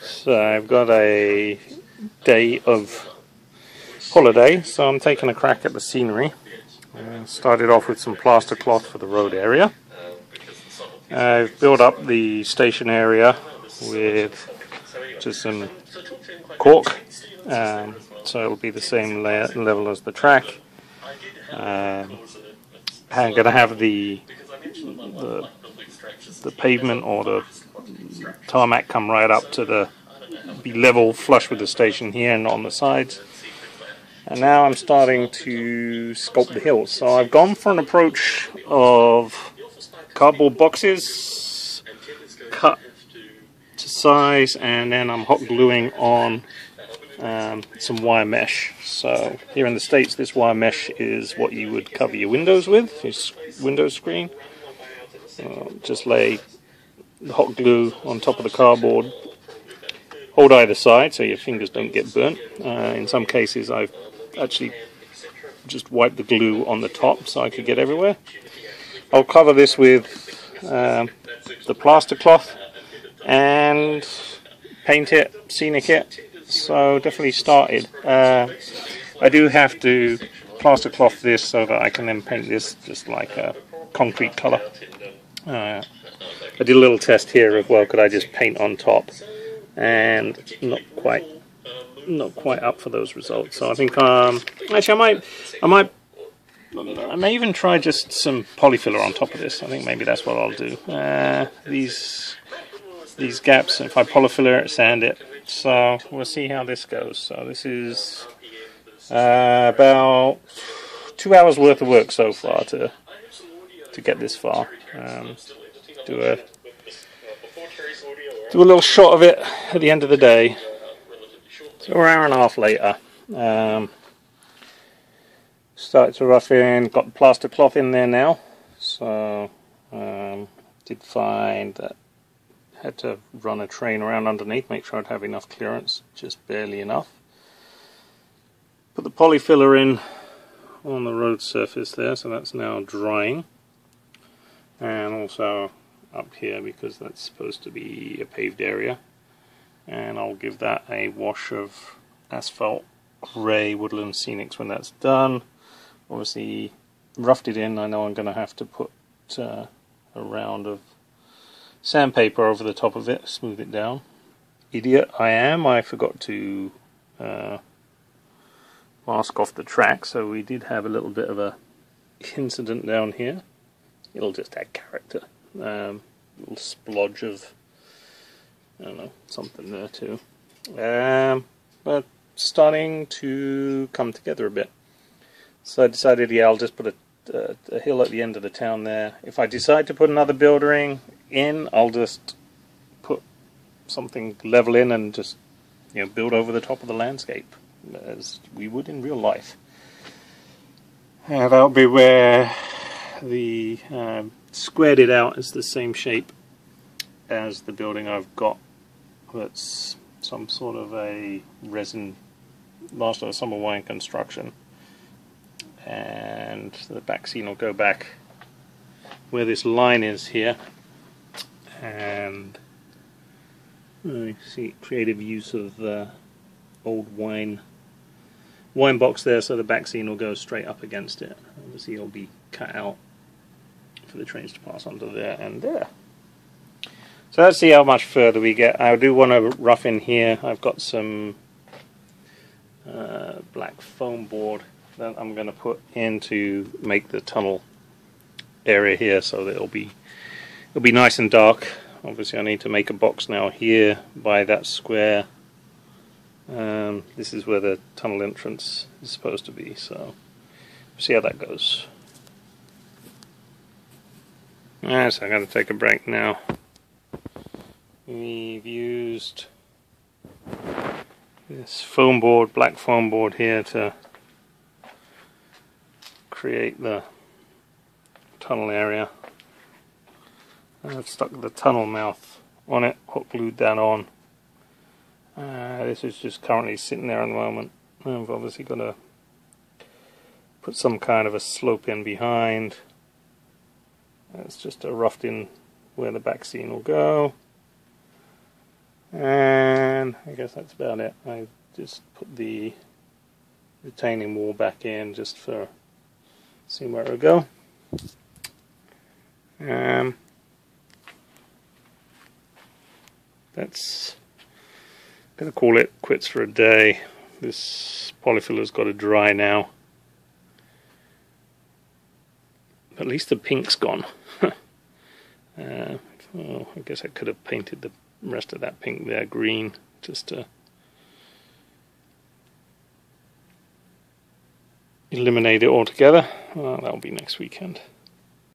So I've got a day of holiday, so I'm taking a crack at the scenery. Started off with some plaster cloth for the road area. I've built up the station area with just some cork, so it'll be the same level as the track. I'm going to have the pavement or the tarmac come right up to be level flush with the station here and on the sides. And now I'm starting to sculpt the hills. So I've gone for an approach of cardboard boxes cut to size, and then I'm hot gluing on some wire mesh. So here in the States, this wire mesh is what you would cover your windows with, your window screen. Just lay the hot glue on top of the cardboard, hold either side so your fingers don't get burnt. In some cases I've actually just wiped the glue on the top so I could get everywhere. I'll cover this with the plaster cloth and paint it, scenic it. So definitely started. I do have to plaster cloth this so that I can then paint this just like a concrete colour. I did a little test here of, well, could I just paint on top, and not quite up for those results. So I think actually I may even try just some polyfiller on top of this. I think maybe that's what I'll do. These gaps, if I polyfiller it, sand it. So we'll see how this goes. So this is about 2 hours worth of work so far to get this far. Do a little shot of it at the end of the day. So we're an hour and a half later. Started to rough in, got the plaster cloth in there now. So did find that I had to run a train around underneath, make sure I'd have enough clearance, just barely enough. Put the polyfiller in on the road surface there, so that's now drying. And also up here, because that's supposed to be a paved area, and I'll give that a wash of asphalt grey woodland scenics when that's done. Obviously roughed it in. I know I'm going to have to put a round of sandpaper over the top of it, smooth it down. Idiot I am, I forgot to mask off the track, so we did have a little bit of a incident down here. It'll just add character. Little splodge of, I don't know, something there too. But starting to come together a bit. So I decided, yeah, I'll just put a hill at the end of the town there. If I decide to put another building in, I'll just put something level in and just, build over the top of the landscape as we would in real life. And that'll be where the squared it out is the same shape as the building I've got. That's some sort of a resin master summer wine construction, and the back scene will go back where this line is here, and you see creative use of the old wine box there, so the back scene will go straight up against it. Obviously it'll be cut out for the trains to pass under there and there. So let's see how much further we get. I do want to rough in here. I've got some black foam board that I'm going to put in to make the tunnel area here, so that it'll be nice and dark. Obviously I need to make a box now here by that square. This is where the tunnel entrance is supposed to be, so we'll see how that goes. Alright, so I'm going to take a break now. We've used this foam board, black foam board here, to create the tunnel area. I've stuck the tunnel mouth on it, hot glued that on. This is just currently sitting there at the moment. I've obviously got to put some kind of a slope in behind. It's just a roughed in where the back scene will go. And I guess that's about it. I just put the retaining wall back in just for seeing where it'll go. That's gonna call it quits for a day. This polyfiller's got to dry now. At least the pink's gone. Well, I guess I could have painted the rest of that pink there green just to eliminate it altogether. That'll be next weekend.